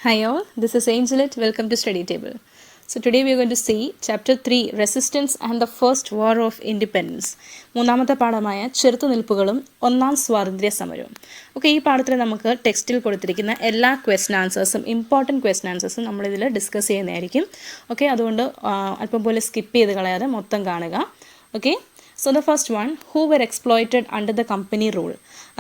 Hi all, this is Angelit. Welcome to Study Table. So today we are going to see Chapter 3, Resistance and the First War of Independence. മൂന്നാമത്തെ പാഠമായ ചെറുത്തുനിൽപ്പുകളും ഒന്നാം സ്വാതന്ത്ര്യ സമരവും. Okay, ഈ പാഠത്തിൽ നമുക്ക് ടെക്സ്റ്റിൽ കൊടുത്തിരിക്കുന്ന എല്ലാ ക്വസ്റ്റൻ ആൻസേഴ്സും ഇമ്പോർട്ടൻറ്റ് ക്വസ്റ്റൻ ആൻസേഴ്സും നമ്മളിതിൽ ഡിസ്കസ് ചെയ്യുന്നതായിരിക്കും. ഓക്കെ, അതുകൊണ്ട് അല്പം പോലെ സ്കിപ്പ് ചെയ്ത് കളയാതെ മൊത്തം കാണുക. Okay, so the first one, who were exploited under the company rule.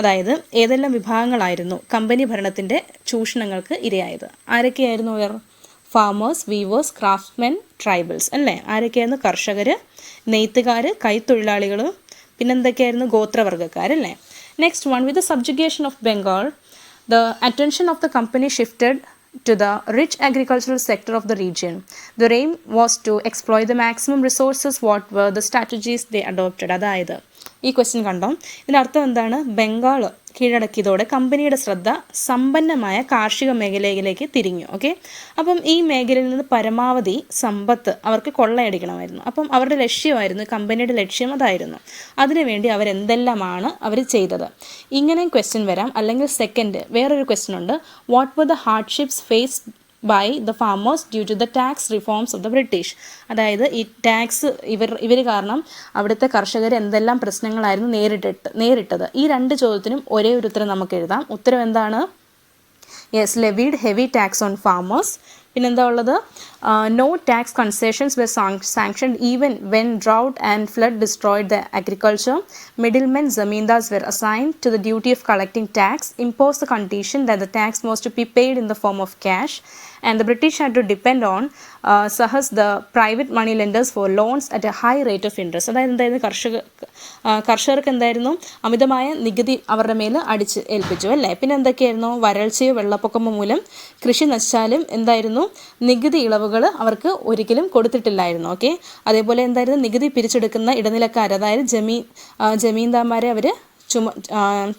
അതായത് ഏതെല്ലാം വിഭാഗങ്ങളായിരുന്നു കമ്പനി ഭരണത്തിൻ്റെ ചൂഷണങ്ങൾക്ക് ഇരയായത്? ആരൊക്കെയായിരുന്നു അവർ? ഫാമേഴ്സ്, വീവേഴ്സ്, ക്രാഫ്റ്റ്മെൻ, ട്രൈബൽസ് അല്ലേ? ആരൊക്കെയായിരുന്നു? കർഷകർ, നെയ്ത്തുകാർ, കൈത്തൊഴിലാളികൾ, പിന്നെന്തൊക്കെയായിരുന്നു? ഗോത്രവർഗ്ഗക്കാരല്ലേ? Next one, with the subjugation of Bengal the attention of the company shifted to the rich agricultural sector of the region. Their aim was to exploit the maximum resources. What were the strategies they adopted? അതായത് ഈ question കണ്ടോ, ഇതിൻ്റെ അർത്ഥം എന്താണ്? ബംഗാൾ കീഴടക്കിയതോടെ കമ്പനിയുടെ ശ്രദ്ധ സമ്പന്നമായ കാർഷിക മേഖലയിലേക്ക് തിരിഞ്ഞു. ഓക്കെ, അപ്പം ഈ മേഖലയിൽ നിന്ന് പരമാവധി സമ്പത്ത് അവർക്ക് കൊള്ളയടിക്കണമായിരുന്നു. അപ്പം അവരുടെ ലക്ഷ്യമായിരുന്നു, കമ്പനിയുടെ ലക്ഷ്യം അതായിരുന്നു. അതിനുവേണ്ടി അവരെന്തെല്ലാമാണ് അവർ ചെയ്തത്? ഇങ്ങനെ ക്വസ്റ്റ്യൻ വരാം. അല്ലെങ്കിൽ സെക്കൻഡ് വേറൊരു ക്വസ്റ്റ്യൻ ഉണ്ട്, what were the hardships face by the farmers due to the tax reforms of the British. അതായത് ഈ ടാക്സ് ഇവർ കാരണം അവിടുത്തെ കർഷകർ എന്തെല്ലാം പ്രശ്നങ്ങളായിരുന്നു നേരിട്ടത്. ഈ രണ്ട് ചോദ്യത്തിനും ഒരേ ഒരു ഉത്തരം നമുക്ക് എഴുതാം. ഉത്തരം എന്താണ്? Yes, levied heavy tax on farmers. പിന്നെന്താ ഉള്ളത്? No tax concessions were sanctioned even when drought and flood destroyed the agriculture. Middlemen zamindars were assigned to the duty of collecting tax, imposed the condition that the tax was to be paid in the form of cash, and the British had to depend on Sahas, the private money lenders, for loans at a high rate of interest. അതായത് എന്തായിരുന്നു? കർഷകർക്ക് എന്തായിരുന്നു? അമിതമായ നികുതി അവരുടെ മേൽ അടിച്ച് ഏൽപ്പിച്ചു അല്ലേ? പിന്നെ എന്തൊക്കെയായിരുന്നു? വരൾച്ചയോ വെള്ളപ്പൊക്കമോ മൂലം കൃഷി നശിച്ചാലും എന്തായിരുന്നു? നികുതി ഇളവുകൾ അവർക്ക് ഒരിക്കലും കൊടുത്തിട്ടില്ലായിരുന്നു. ഓക്കെ, അതേപോലെ എന്തായിരുന്നു? നികുതി പിരിച്ചെടുക്കുന്ന ഇടനിലക്കാർ, അതായത് ജമീന്ദാർമാരെ അവർ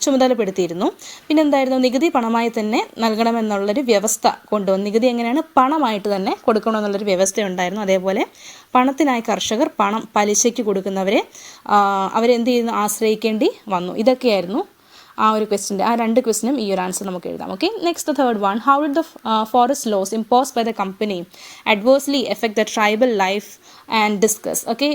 ചുമതലപ്പെടുത്തിയിരുന്നു. പിന്നെന്തായിരുന്നു? നികുതി പണമായി തന്നെ നൽകണമെന്നുള്ളൊരു വ്യവസ്ഥ കൊണ്ടുവന്നു. നികുതി എങ്ങനെയാണ്? പണമായിട്ട് തന്നെ കൊടുക്കണമെന്നുള്ളൊരു വ്യവസ്ഥ ഉണ്ടായിരുന്നു. അതേപോലെ പണത്തിനായി കർഷകർ പണം പലിശയ്ക്ക് കൊടുക്കുന്നവരെ അവരെന്ത് ചെയ്യുന്നു? ആശ്രയിക്കേണ്ടി വന്നു. ഇതൊക്കെയായിരുന്നു ആ ഒരു ക്വസ്റ്റിൻ്റെ. ആ രണ്ട് ക്വസ്റ്റിനും ഈ ഒരു ആൻസർ നമുക്ക് എഴുതാം. Okay, next the third one, how did the forest laws imposed by the company adversely affect the tribal life and discuss. Okay,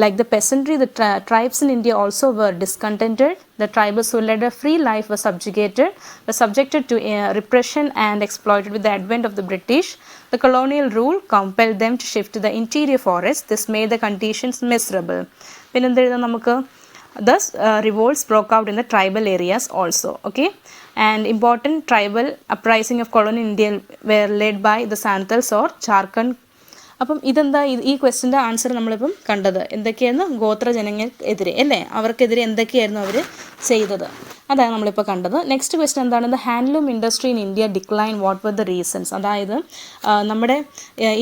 like the peasantry, the tribes in India also were discontented. The tribals who led a free life were subjected to repression and exploited. With the advent of the British, the colonial rule compelled them to shift to the interior forests. This made the conditions miserable. പിന്നെന്തായിരുന്നു നമുക്ക്? Thus, revolts broke out in the tribal areas also. Okay, and important tribal uprising of colonial India were led by the Santals or Jharkhand. അപ്പം ഇതെന്താ? ഈ ക്വസ്റ്റിൻ്റെ answer നമ്മളിപ്പം കണ്ടത് എന്തൊക്കെയായിരുന്നു? ഗോത്രജനങ്ങൾക്കെതിരെ അല്ലേ? അവർക്കെതിരെ എന്തൊക്കെയായിരുന്നു അവർ ചെയ്തത്? അതാണ് നമ്മളിപ്പോൾ കണ്ടത്. നെക്സ്റ്റ് ക്വസ്റ്റ്യൻ എന്താണ്? The handloom industry in India decline, what were the reasons. അതായത് നമ്മുടെ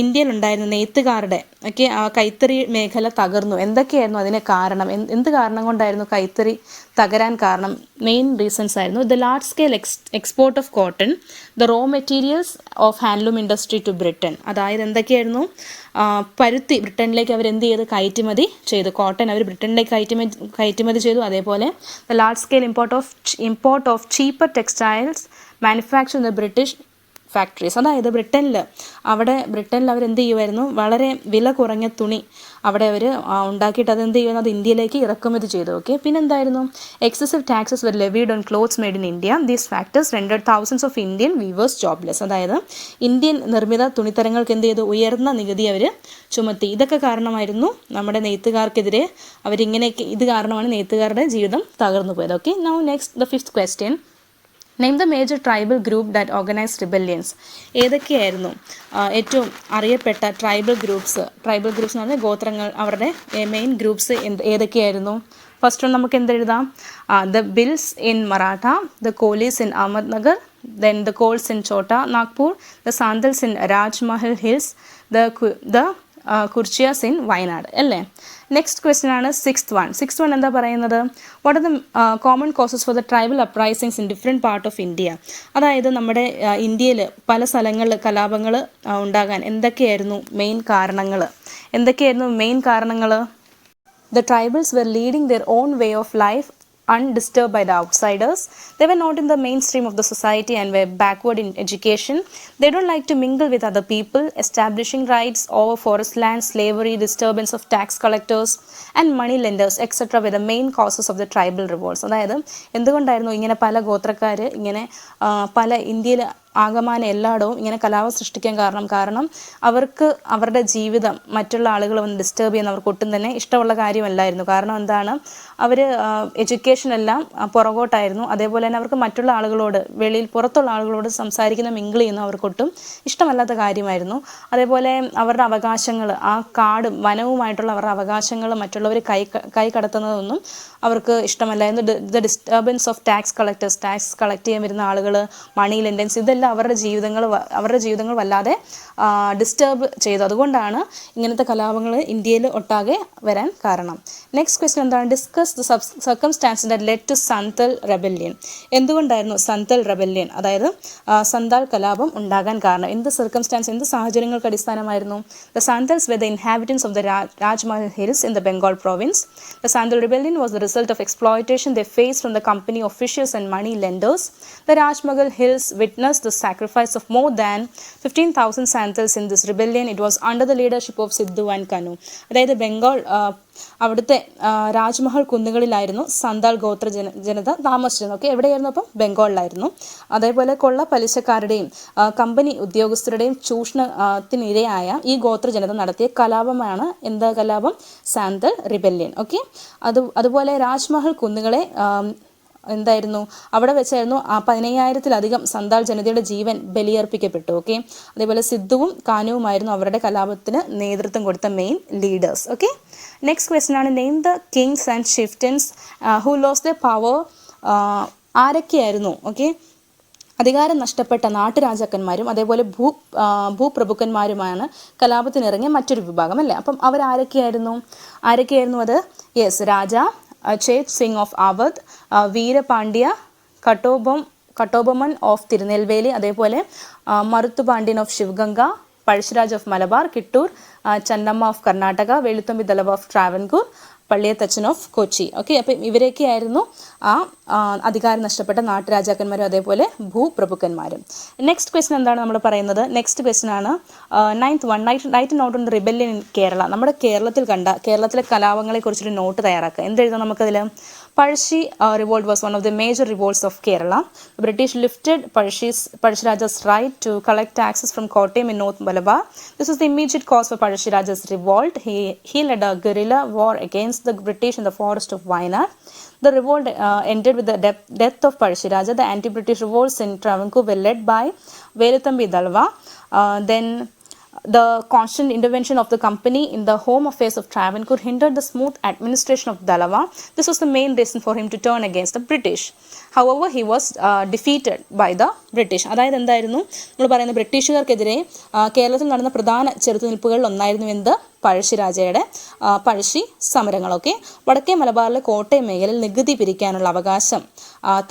ഇന്ത്യയിലുണ്ടായിരുന്ന നെയ്ത്തുകാരുടെ ഒക്കെ കൈത്തറി മേഖല തകർന്നു. എന്തൊക്കെയായിരുന്നു അതിന് കാരണം? എന്ത് കാരണം കൊണ്ടായിരുന്നു കൈത്തറി തകരാൻ കാരണം? മെയിൻ റീസൺസ് ആയിരുന്നു the large scale export of cotton, the raw materials of handloom industry to Britain. അതായത് എന്തൊക്കെയായിരുന്നു? പരുത്തി ബ്രിട്ടനിലേക്ക് അവർ എന്ത് ചെയ്ത്? കയറ്റുമതി ചെയ്തു. കോട്ടൺ അവർ ബ്രിട്ടനിലേക്ക് കയറ്റുമതി ചെയ്തു. അതേപോലെ the large scale import of cheaper textiles manufacture in the British factories. അതായത് ബ്രിട്ടനിൽ അവർ എന്ത് ചെയ്യുമായിരുന്നു? വളരെ വില കുറഞ്ഞ തുണി അവിടെ അവർ ഉണ്ടാക്കിയിട്ട് അതെന്ത് ചെയ്യുന്നു? അത് ഇന്ത്യയിലേക്ക് ഇറക്കുമതി ചെയ്തു. ഓക്കെ, പിന്നെന്തായിരുന്നു? Excessive taxes were levied on clothes made in India. These factors rendered thousands of Indian weavers jobless. അതായത് ഇന്ത്യൻ നിർമ്മിത തുണിത്തരങ്ങൾക്ക് എന്ത് ചെയ്തു? ഉയർന്ന നികുതി അവർ ചുമത്തി. ഇതൊക്കെ കാരണമായിരുന്നു നമ്മുടെ നെയ്ത്തുകാർക്കെതിരെ അവരിങ്ങനെയൊക്കെ. ഇത് കാരണമാണ് നെയ്ത്തുകാരുടെ ജീവിതം തകർന്നു പോയത്. Okay, now next the fifth question, name the major tribal group that organised rebellions. ഏതൊക്കെയായിരുന്നു ഏറ്റവും അറിയപ്പെട്ട ട്രൈബൽ ഗ്രൂപ്പ്സ് എന്ന് പറഞ്ഞാൽ ഗോത്രങ്ങൾ, അവരുടെ മെയിൻ ഗ്രൂപ്പ്സ് ഏതൊക്കെയായിരുന്നു? ഫസ്റ്റ് വൺ നമുക്ക് എന്തെഴുതാം? The Bhils in Maratha, the Kolis in Ahmednagar, then the Kols in Chhota Nagpur, the Santhals in Rajmahal hills, the Kurichiyas in Wayanad അല്ലേ? നെക്സ്റ്റ് ക്വസ്റ്റ്യൻ ആണ് സിക്സ്ത് വൺ എന്താ പറയുന്നത്? What are the common causes for the tribal uprisings in different part of India. അതായത് നമ്മുടെ ഇന്ത്യയിൽ പല സ്ഥലങ്ങളിൽ കലാപങ്ങൾ ഉണ്ടാകാൻ എന്തൊക്കെയായിരുന്നു മെയിൻ കാരണങ്ങൾ? The tribals were leading their own way of life undisturbed by the outsiders. They were not in the mainstream of the society and were backward in education. They don't like to mingle with other people. Establishing rights over forest land, slavery, disturbance of tax collectors and money lenders, etc. were the main causes of the tribal revolts. അതായത് എന്തുകൊണ്ടായിരുന്നു ഇങ്ങനെ പല ഗോത്രക്കാർ ഇങ്ങനെ പല ഇന്ത്യയിൽ ആകമാനം എല്ലായിടവും ഇങ്ങനെ കലാപം സൃഷ്ടിക്കാൻ കാരണം അവർക്ക് അവരുടെ ജീവിതം മറ്റുള്ള ആളുകൾ വന്ന് ഡിസ്റ്റർബ് ചെയ്യുന്ന അവർക്ക് ഒട്ടും തന്നെ ഇഷ്ടമുള്ള കാര്യമല്ലായിരുന്നു. കാരണം എന്താണ്, അവർ എഡ്യൂക്കേഷൻ എല്ലാം പുറകോട്ടായിരുന്നു. അതേപോലെ തന്നെ അവർക്ക് മറ്റുള്ള ആളുകളോട്, വെളിയിൽ പുറത്തുള്ള ആളുകളോട് സംസാരിക്കുന്ന മിങ്കിൾ ചെയ്യുന്ന അവർക്കൊട്ടും ഇഷ്ടമല്ലാത്ത കാര്യമായിരുന്നു. അതേപോലെ അവരുടെ അവകാശങ്ങൾ, ആ കാടും വനവുമായിട്ടുള്ള അവരുടെ അവകാശങ്ങൾ മറ്റുള്ളവർ കൈ കടത്തുന്നതൊന്നും അവർക്ക് ഇഷ്ടമല്ലായിരുന്നു. The disturbance of tax collectors, tax collect ചെയ്യാൻ വരുന്ന ആളുകൾ, മണി ലെൻഡൻസ്, ഇതെല്ലാം അവരുടെ ജീവിതങ്ങൾ വല്ലാതെ ഡിസ്റ്റർബ് ചെയ്തു. അതുകൊണ്ടാണ് ഇങ്ങനത്തെ കലാപങ്ങൾ ഇന്ത്യയിൽ ഒട്ടാകെ വരാൻ കാരണം. നെക്സ്റ്റ് ക്വസ്റ്റ്യൻ എന്താണ്? Discuss the circumstances that led to Santhal rebellion. എന്തുകൊണ്ടായിരുന്നു സന്തൽ റെബല്യൻ, അതായത് സന്താൽ കലാപം ഉണ്ടാകാൻ കാരണം? എന്ത് സർക്കംസ്റ്റാൻസ്, എന്ത് സാഹചര്യങ്ങൾക്ക് അടിസ്ഥാനമായിരുന്നു? The Santhals were the inhabitants of the Rajmahal Hills in the Bengal province. The Santhal rebellion was the result of exploitation they faced from the company officials and money lenders. The Rajmahal Hills witnessed the sacrifice of more than 15,000 Santhals in this rebellion. It was under the leadership of Sidhu and Kanu. അതായത് ബംഗാൾ അവിടുത്തെ രാജ്മഹൽ കുന്നുകളിലായിരുന്നു സന്താൾ ഗോത്ര ജനത താമസിച്ചിരുന്നത്. Okay, എവിടെയായിരുന്നു? അപ്പം ബംഗാളിലായിരുന്നു. അതേപോലെ കൊള്ള പലിശക്കാരുടെയും company ഉദ്യോഗസ്ഥരുടെയും ചൂഷണത്തിനിരയായ ഈ ഗോത്ര ജനത നടത്തിയ കലാപമാണ് എന്താ കലാപം? സാന്തൽ റിബല്യൻ. ഓക്കെ, അതുപോലെ രാജ്മഹൽ കുന്നുകളെ എന്തായിരുന്നു, അവിടെ വെച്ചായിരുന്നു 15,000-ലധികം സന്താൾ ജനതയുടെ ജീവൻ ബലിയർപ്പിക്കപ്പെട്ടു. ഓക്കെ, അതേപോലെ സിദ്ധുവും കാനുവുമായിരുന്നു അവരുടെ കലാപത്തിന് നേതൃത്വം കൊടുത്ത main leaders. Okay, next question ആണ് name the kings and chieftains who lost the power. ആരൊക്കെയായിരുന്നു? ഓക്കെ, അധികാരം നഷ്ടപ്പെട്ട നാട്ടുരാജാക്കന്മാരും അതേപോലെ ഭൂപ്രഭുക്കന്മാരുമാണ് കലാപത്തിനിറങ്ങിയ മറ്റൊരു വിഭാഗം, അല്ലേ? അപ്പം അവരാരൊക്കെയായിരുന്നു അത്? Yes, Raja Chet Singh of Awadh, Veerapandya Kattabomman of Tirunelveli, അതേപോലെ Maruthupandyan of Sivaganga, Pazhassiraj of Malabar, Kittur Chennamma of Karnataka, Veluthampi Dalawa of Travancore, Paliathachan of Kochi. Okay, അപ്പം ഇവരൊക്കെയായിരുന്നു അധികാരം നഷ്ടപ്പെട്ട നാട്ടുരാജാക്കന്മാരും അതേപോലെ ഭൂപ്രഭുക്കന്മാരും. നെക്സ്റ്റ് ക്വസ്റ്റ്യൻ എന്താണ് നമ്മൾ പറയുന്നത്? നെക്സ്റ്റ് ക്വസ്റ്റ്യൻ ആണ് ninth one, right note on the rebellion in Kerala. നമ്മുടെ കേരളത്തിലെ കലാപങ്ങളെ കുറിച്ചൊരു നോട്ട് തയ്യാറാക്കുക. എന്തെഴുതാം നമുക്കതിൽ? Pazhshi revolt was one of the major revolts of Kerala. The British lifted Pazhshiraja's right to collect taxes from Kottayam in North Malabar. This was the immediate cause for Pazhshiraja's revolt. He led a guerrilla war against the British in the forest of Wayanad. The revolt ended with the death of Pazhshiraja. The anti-British revolts in Travancore were led by Veluthambi Dalva. Then the constant intervention of the company in the home affairs of Travancore hindered the smooth administration of Dalava. This was the main reason for him to turn against the British. However, he was defeated by the British. അതായത് എന്തായിരുന്നു നമ്മൾ പറയുന്നത്? ബ്രിട്ടീഷുകാർക്കെതിരെ കേരളത്തിൽ നടന്ന പ്രധാന ചെറുത്തുനിൽപ്പുകളിൽ ഒന്നായിരുന്നു എന്ത്? പഴശ്ശിരാജയുടെ പഴശ്ശി സമരങ്ങളൊക്കെ. വടക്കേ മലബാറിലെ കോട്ടയം മേഖലയിൽ നികുതി പിരിക്കാനുള്ള അവകാശം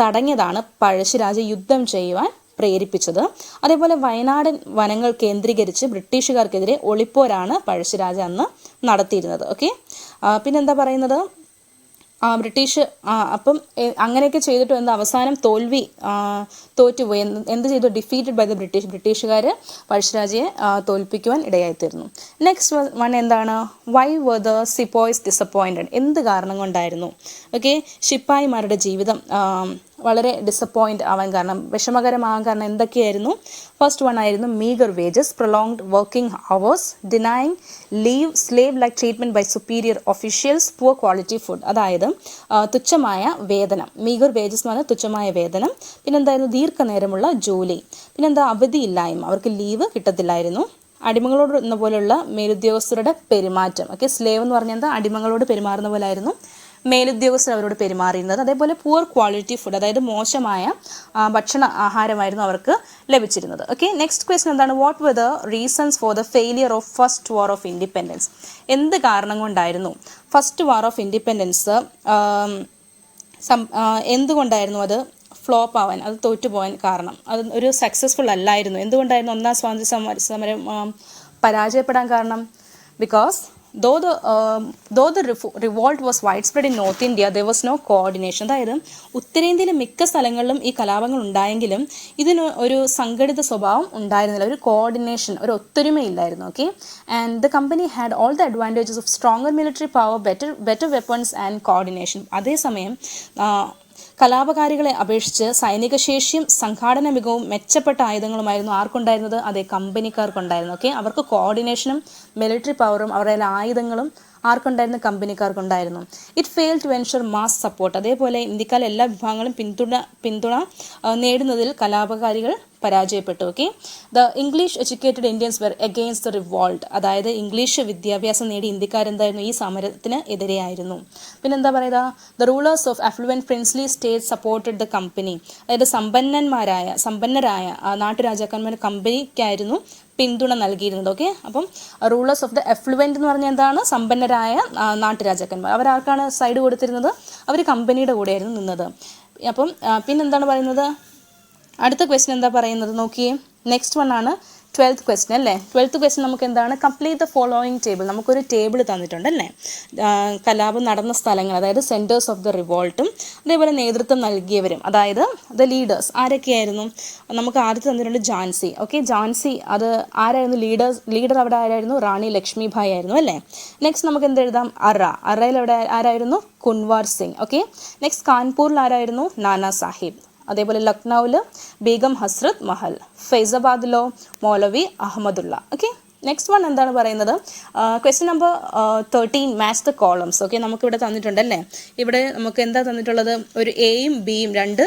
തടഞ്ഞതാണ് പഴശ്ശിരാജ യുദ്ധം ചെയ്യുവാൻ പ്രേരിപ്പിച്ചത്. അതേപോലെ വയനാടൻ വനങ്ങൾ കേന്ദ്രീകരിച്ച് ബ്രിട്ടീഷുകാർക്കെതിരെ ഒളിപ്പോരാണ് പഴശ്ശിരാജ അന്ന് നടത്തിയിരുന്നത്. ഓക്കെ, പിന്നെന്താ പറയുന്നത്? ബ്രിട്ടീഷ് അപ്പം അങ്ങനെയൊക്കെ ചെയ്തിട്ട് എന്താ അവസാനം തോറ്റുപോയി. എന്ത് ചെയ്തു? ഡിഫീറ്റഡ് ബൈ ദ ബ്രിട്ടീഷുകാർ പഴശ്ശിരാജയെ തോൽപ്പിക്കുവാൻ ഇടയായിത്തീർന്നു. നെക്സ്റ്റ് വൺ എന്താണ്? Why were the sepoys disappointed? എന്ത് കാരണം കൊണ്ടായിരുന്നു? ഓക്കെ, ശിപ്പായിമാരുടെ ജീവിതം വളരെ ഡിസപ്പോയിൻറ്റ് ആവാൻ കാരണം, വിഷമകരമാകാൻ കാരണം എന്തൊക്കെയായിരുന്നു? ഫസ്റ്റ് വൺ ആയിരുന്നു meagre wages, prolonged working hours, denying leave, slave like treatment by superior officials, poor quality food. അതായത് തുച്ഛമായ വേതനം. മീഗർ വേജസ് എന്ന് പറഞ്ഞാൽ തുച്ഛമായ വേതനം. പിന്നെന്തായിരുന്നു? ദീർഘനേരമുള്ള ജോലി. പിന്നെന്താ? അവധിയില്ലായ്മ, അവർക്ക് ലീവ് കിട്ടത്തില്ലായിരുന്നു. അടിമകളോട് എന്ന പോലുള്ള മേലുദ്യോഗസ്ഥരുടെ പെരുമാറ്റം. ഓക്കെ, സ്ലേവ് എന്ന് പറഞ്ഞാൽ എന്താ? അടിമകളോട് പെരുമാറുന്ന പോലെ ആയിരുന്നു മേലുദ്യോഗസ്ഥർ അവരോട് പെരുമാറിയിരുന്നത്. അതേപോലെ പുവർ ക്വാളിറ്റി ഫുഡ്, അതായത് മോശമായ ആഹാരമായിരുന്നു അവർക്ക് ലഭിച്ചിരുന്നത്. ഓക്കെ, നെക്സ്റ്റ് ക്വസ്റ്റ്യൻ എന്താണ്? What were the reasons for the failure of first war of independence? എന്ത് കാരണം കൊണ്ടായിരുന്നു ഫസ്റ്റ് വാർ ഓഫ് ഇൻഡിപെൻഡൻസ് എന്തുകൊണ്ടായിരുന്നു അത് ഫ്ലോപ്പ് ആവാൻ, അത് തോറ്റുപോകാൻ കാരണം? അത് ഒരു സക്സസ്ഫുൾ അല്ലായിരുന്നു. എന്തുകൊണ്ടായിരുന്നു ഒന്നാം സ്വാതന്ത്ര്യ സമരം പരാജയപ്പെടാൻ കാരണം? Because though the revolt was widespread in North India, there was no coordination. അതായത് ഉത്തരേന്ത്യയിലെ മിക്ക സ്ഥലങ്ങളിലും ഈ കലാപങ്ങൾ ഉണ്ടായെങ്കിലും ഇതിന് ഒരു സംഘടിത സ്വഭാവം ഉണ്ടായിരുന്നില്ല, ഒരു കോർഡിനേഷൻ, ഒരു ഒത്തൊരുമയില്ലായിരുന്നു. Okay, and the company had all the advantages of stronger military power, better weapons and coordination. അതേസമയം കലാപകാരികളെ അപേക്ഷിച്ച് സൈനിക ശേഷിയും സംഘാടന മികവും മെച്ചപ്പെട്ട ആയുധങ്ങളുമായിരുന്നു ആർക്കുണ്ടായിരുന്നത്? അതെ, കമ്പനിക്കാർക്കുണ്ടായിരുന്നു. ഓക്കെ, അവർക്ക് കോർഡിനേഷനും മിലിറ്ററി പവറും അവരുടെ ആയുധങ്ങളും ആർക്കുണ്ടായിരുന്നു? കമ്പനിക്കാർക്കുണ്ടായിരുന്നു. It fail to ensure mass support. അതേപോലെ ഇന്ത്യക്കാരെ എല്ലാ വിഭാഗങ്ങളും പിന്തുണ നേടുന്നതിൽ കലാപകാരികൾ പരാജയപ്പെട്ടു. Okay, the English educated Indians were against the revolt. അതായത് ഇംഗ്ലീഷ് വിദ്യാഭ്യാസം നേടി ഇന്ത്യക്കാരെന്തായിരുന്നു? ഈ സമരത്തിന് എതിരെയായിരുന്നു. പിന്നെന്താ പറയുക? The rulers of affluent princely state supported the company. അതായത് സമ്പന്നരായ നാട്ടുരാജാക്കന്മാർ കമ്പനിക്കായിരുന്നു പിന്തുണ നൽകിയിരുന്നത്. ഓക്കെ, അപ്പം റൂളേഴ്സ് ഓഫ് ദ എഫ്ലുവൻറ്റ് എന്ന് പറഞ്ഞാൽ എന്താണ്? സമ്പന്നരായ നാട്ടുരാജാക്കന്മാർ. അവരാർക്കാണ് സൈഡ് കൊടുത്തിരുന്നത്? അവർ കമ്പനിയുടെ കൂടെയായിരുന്നു നിന്നത്. അപ്പം പിന്നെന്താണ് പറയുന്നത്? അടുത്ത ക്വസ്റ്റ്യൻ എന്താ പറയുന്നത് നോക്കിയേ. നെക്സ്റ്റ് വൺ ആണ് 12th ക്വസ്റ്റ്യൻ അല്ലേ. 12th ക്വസ്റ്റ്യൻ നമുക്ക് എന്താണ്? Complete the following table. നമുക്കൊരു ടേബിൾ തന്നിട്ടുണ്ടല്ലേ, കലാപം നടന്ന സ്ഥലങ്ങൾ, അതായത് സെൻറ്റേഴ്സ് ഓഫ് ദ റിവോൾട്ടും അതേപോലെ നേതൃത്വം നൽകിയവരും, അതായത് ദ ലീഡേഴ്സ് ആരൊക്കെയായിരുന്നു? നമുക്ക് ആദ്യത്തെ തന്നിട്ടുണ്ട് ഝാൻസി. ഓക്കെ, ഝാൻസി അത് ആരായിരുന്നു? ലീഡർ അവിടെ ആരായിരുന്നു? റാണി ലക്ഷ്മിഭായ് ആയിരുന്നു അല്ലേ. നെക്സ്റ്റ് നമുക്ക് എന്ത് എഴുതാം? അറയിൽ അവിടെ ആരായിരുന്നു? കുൻവാർ സിംഗ്. ഓക്കെ, നെക്സ്റ്റ് കാൺപൂരിൽ ആരായിരുന്നു? നാനാ സാഹിബ്. അതേപോലെ ലക്നൌവിൽ ബീഗം ഹസ്രത്ത് മഹൽ. ഫൈസാബാദിലോ മൗലവി അഹമ്മദുള്ള. ഓക്കെ, നെക്സ്റ്റ് വൺ എന്താണ് പറയുന്നത്? Question number 13, match the columns. Okay, നമുക്കിവിടെ തന്നിട്ടുണ്ടല്ലേ. ഇവിടെ നമുക്ക് എന്താ തന്നിട്ടുള്ളത്? ഒരു എയും ബിയും രണ്ട്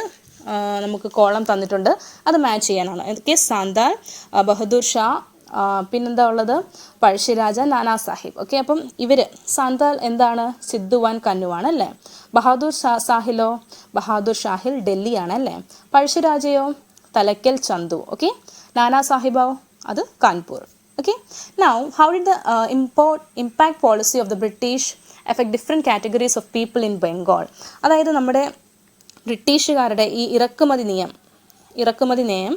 നമുക്ക് കോളം തന്നിട്ടുണ്ട്, അത് മാച്ച് ചെയ്യാനാണ്. ഓക്കെ, സാന്താൾ, ബഹദൂർ ഷാ, പിന്നെന്താ ഉള്ളത്? പഴശ്ശിരാജ, നാനാ സാഹിബ്. ഓക്കെ, അപ്പം ഇവർ സാന്താൾ എന്താണ്? സിദ്ധുവാൻ കന്നുവാണ് അല്ലേ. ബഹാദൂർ ഷാഹിൽ ഡൽഹിയാണ് അല്ലേ. പഴശ്ശിരാജയോ? തലക്കൽ ചന്തു. ഓക്കെ, നാനാ സാഹിബോ? അത് Kanpur. Okay, now how did the impact policy of the British effect different categories of people in Bengal. അതായത് നമ്മുടെ ബ്രിട്ടീഷുകാരുടെ ഈ ഇറക്കുമതി നയം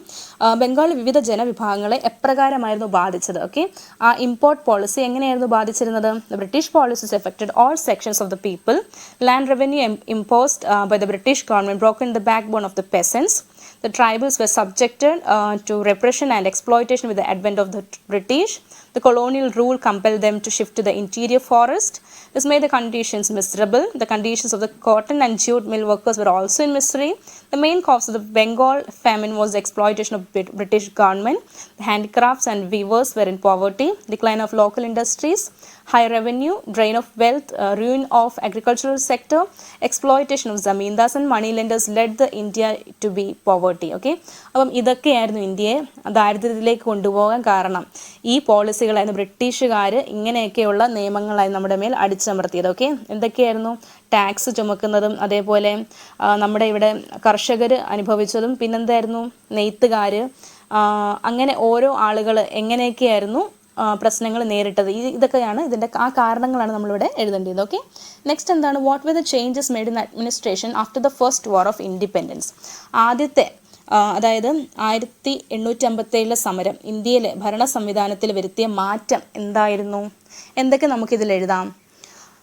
ബംഗാളിലെ വിവിധ ജനവിഭാഗങ്ങളെ എപ്രകാരമായിരുന്നു ബാധിച്ചത്? ഓക്കെ, ആ ഇമ്പോർട്ട് പോളിസി എങ്ങനെയായിരുന്നു ബാധിച്ചിരുന്നത്? The British policies affected all sections of the people. Land revenue imposed by the British government broken the backbone of the peasants. The tribals were subjected to repression and exploitation with the advent of the British. The colonial rule compelled them to shift to the interior forest. This made the conditions miserable. The conditions of the cotton and jute mill workers were also in misery. The main cause of the Bengal famine was the exploitation of British government. The handicrafts and weavers were in poverty. Decline of local industries, high revenue, drain of wealth, ruin of agricultural sector, exploitation of zamindars and moneylenders led the India to be poverty. Okay, അപ്പം ഇതൊക്കെയായിരുന്നു ഇന്ത്യയെ ദാരിദ്ര്യത്തിലേക്ക് കൊണ്ടുപോകാൻ കാരണം. ഈ പോളിസികളായിരുന്നു ബ്രിട്ടീഷുകാർ ഇങ്ങനെയൊക്കെയുള്ള നിയമങ്ങളായി നമ്മുടെ മേൽ അടിച്ചമർത്തിയത്. ഓക്കെ, എന്തൊക്കെയായിരുന്നു? ടാക്സ് ചുമക്കുന്നതും അതേപോലെ നമ്മുടെ ഇവിടെ കർഷകർ അനുഭവിച്ചതും, പിന്നെന്തായിരുന്നു? നെയ്ത്തുകാർ, അങ്ങനെ ഓരോ ആളുകൾ എങ്ങനെയൊക്കെയായിരുന്നു പ്രശ്നങ്ങൾ നേരിട്ടത്. ഇതൊക്കെയാണ് ഇതിൻ്റെ കാരണങ്ങളാണ് നമ്മളിവിടെ എഴുതേണ്ടത്. ഓക്കെ, നെക്സ്റ്റ് എന്താണ്? What were the changes made in administration after the first war of independence. ആദ്യത്തെ അതായത് 1857 സമരം ഇന്ത്യയിലെ ഭരണ സംവിധാനത്തിൽ വരുത്തിയ മാറ്റം എന്തായിരുന്നു? എന്തൊക്കെ നമുക്കിതിൽ എഴുതാം?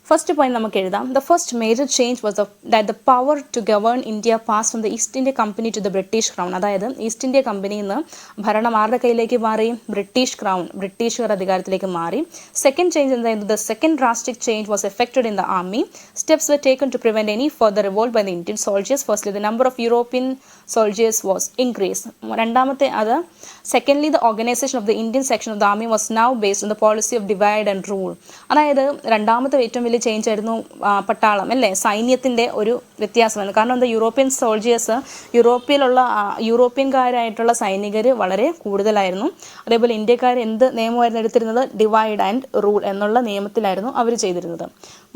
ഫസ്റ്റ് പോയിന്റ് നമുക്ക് എഴുതാം. The first major change was that the power to govern India pass from the East India company to the British crown. അതായത് ഈസ്റ്റ് ഇന്ത്യ കമ്പനിയിൽ നിന്ന് ഭരണം ആരുടെ കയ്യിലേക്ക് മാറി? ബ്രിട്ടീഷ് ക്രൗൺ, ബ്രിട്ടീഷുകാർ അധികാരത്തിലേക്ക് മാറി. സെക്കൻഡ് ചേഞ്ച് എന്തായിരുന്നു? The second drastic change was effected in the army. Steps were taken to prevent any further revolt by the Indian soldiers. Firstly the number of European soldiers was increase. രണ്ടാമത്തെ അത് secondly the organisation of the Indian section of the army was now based on the policy of divide and rule. അതായത് രണ്ടാമത്തെ ഏറ്റവും വലിയ change ആയിരുന്നു പട്ടാളം അല്ലേ, സൈന്യത്തിൻ്റെ ഒരു വ്യത്യാസമായിരുന്നു. കാരണം എന്താ? യൂറോപ്യൻ സോൾജേഴ്സ്, യൂറോപ്യൻകാരായിട്ടുള്ള സൈനികർ വളരെ കൂടുതലായിരുന്നു. അതേപോലെ ഇന്ത്യക്കാർ എന്ത് നിയമമായിരുന്നു എടുത്തിരുന്നത്? ഡിവൈഡ് ആൻഡ് റൂൾ എന്നുള്ള നിയമത്തിലായിരുന്നു അവർ ചെയ്തിരുന്നത്.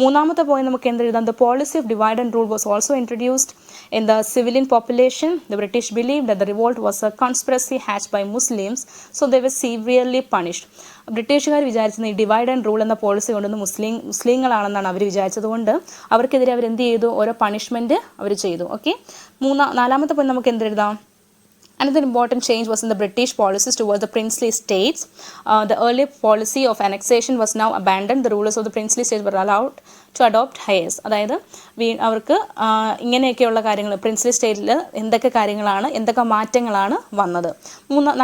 മൂന്നാമത്തെ പോയിന്റ് നമുക്ക് എന്തെഴുതാം? The policy of divide and rule was also introduced in the civilian population. The British believed that the revolt was a conspiracy hatched by Muslims, so they were severely punished. ബ്രിട്ടീഷുകാർ വിചാരിച്ചത് ഈ divide and rule എന്ന policy കൊണ്ടൊന്ന് മുസ്ലിങ്ങളാണെന്നാണ് അവർ വിചാരിച്ചതുകൊണ്ട് അവർക്കെതിരെ അവരെന്ത് ചെയ്തു? ഓരോ പണിഷ്മെൻറ്റ് അവർ ചെയ്തു. ഓക്കെ, നാലാമത്തെ പോയിന്റ് നമുക്ക് എന്തെഴുതാം? Another important change was in the British policies towards the princely states. The earlier policy of annexation was now abandoned. The rulers of the princely states were allowed to adopt heirs. അതായത് അവർക്ക് ഇങ്ങനെയൊക്കെയുള്ള കാര്യങ്ങൾ princely സ്റ്റേറ്റിൽ എന്തൊക്കെ കാര്യങ്ങളാണ് എന്തൊക്കെ മാറ്റങ്ങളാണ് വന്നത്.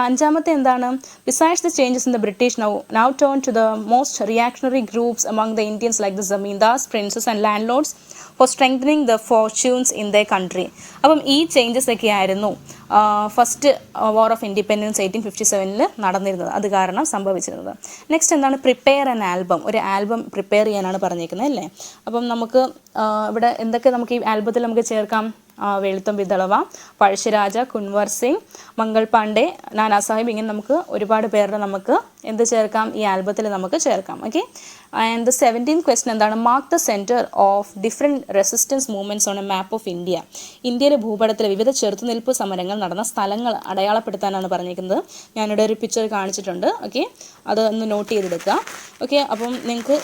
അഞ്ചാമത്തെ എന്താണ്? Besides the changes in the British now turn to the most reactionary groups among the Indians like the zamindars, princes and landlords for strengthening the fortunes in their country. അപ്പം ഈ ചേഞ്ചസ് ഒക്കെ ആയിരുന്നു ഫസ്റ്റ് വാർ ഓഫ് ഇൻഡിപെൻഡൻസ് 1857 നടന്നിരുന്നത്, അത് കാരണം സംഭവിച്ചിരുന്നത്. Next എന്താണ്? Prepare an album. ഒരു album prepare ചെയ്യാനാണ് പറഞ്ഞേക്കുന്നത് അല്ലേ. അപ്പം നമുക്ക് ഇവിടെ എന്തൊക്കെ നമുക്ക് ഈ ആൽബത്തിൽ നമുക്ക് ചേർക്കാം? വെളുത്തമ്പി ദളവ, പഴശ്ശിരാജ, കുൻവർ സിംഗ്, മംഗൾ പാണ്ഡെ, നാനാ സാഹിബ്, ഇങ്ങനെ നമുക്ക് ഒരുപാട് പേരുടെ നമുക്ക് എന്ത് ചേർക്കാം? ഈ ആൽബത്തിൽ നമുക്ക് ചേർക്കാം. Okay. And the 17th question എന്താണ്? Mark the centre of different resistance movements on a map of India. ഇന്ത്യയിലെ ഭൂപടത്തിലെ വിവിധ ചെറുത്തുനിൽപ്പ് സമരങ്ങൾ നടന്ന സ്ഥലങ്ങൾ അടയാളപ്പെടുത്താനാണ് പറഞ്ഞിരിക്കുന്നത്. ഞാനിവിടെ ഒരു പിക്ചർ കാണിച്ചിട്ടുണ്ട്. ഓക്കെ, അത് ഒന്ന് നോട്ട് ചെയ്തെടുക്കുക. ഓക്കെ, അപ്പം നിങ്ങൾക്ക്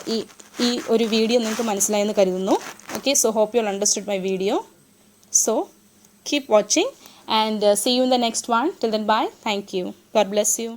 ഈ ഒരു വീഡിയോ നിങ്ങൾക്ക് മനസ്സിലായെന്ന് കരുതുന്നു. Okay, so hope you understood my video. So keep watching and see you in the next one. Till then, bye. Thank you. God bless you.